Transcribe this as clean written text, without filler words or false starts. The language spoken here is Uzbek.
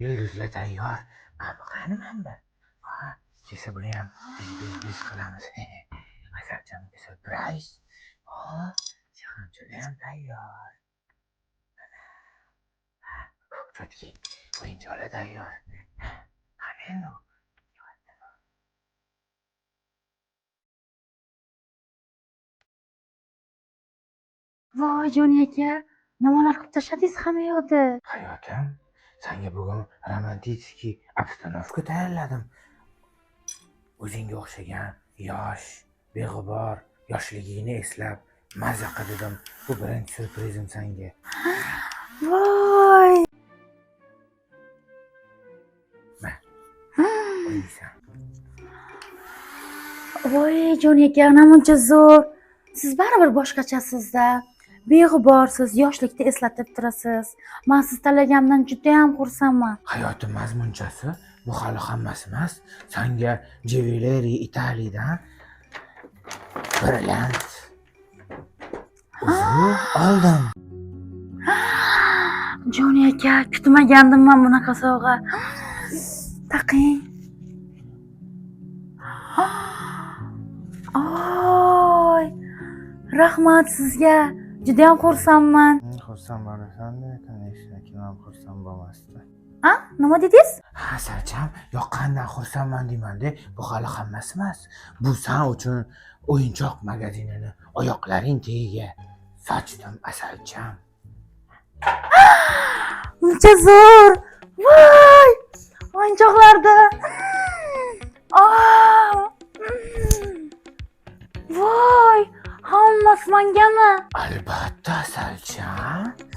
Yulduzlar tayyor. Qani manba? Ha, kesa buni ham biz qilamiz. Asalchamga surpriz. Hop, shaharchalar ham tayyor. Chotki, o'yinchoqlar tayyor. Qani endi? Voy Joni aka, nimalar qilib tashladingiz hamma yoqda? Hayotim, senga bugun romantik obstanovka tayyorladim. O'zingga o'xshagan yosh, beg'ubor, yoshligingni eslab maza qildim. Bu birinchi syurprizim senga. Voy! Mana, o'ylaysan. Voy Joni aka, namuncha zo'r. Siz baribir boshqachasiz-da. Beg'uborsiz, yoshlikni eslatib turasiz. Men siz tanlaganimdan juda ham xursandman. Hayotim mazmunchasi bu hali hammasi emas. Senga Giveleri Italiyadan brilliant uzuv oldim. Joni aka, kutmagandim men bunaqa sovg'a. Taqing. Oy! Rahmat sizga. Juda ham xursandman. Xursand bo'lasan-da, конечно, kim ham xursand bo'lmasdi. Ha? Nima dedingiz? Ha, Sarcham, yoqqandan xursandman deyman-da, bu hali hammasi emas. Bu sen uchun o'yinchoq magazinini oyoqlaring tagiga sochdim, Asalcham. Uncha zo'r. Voy! O'yinchoqlarda. Voy! Hammasi mengami? Albatta, Asalcham.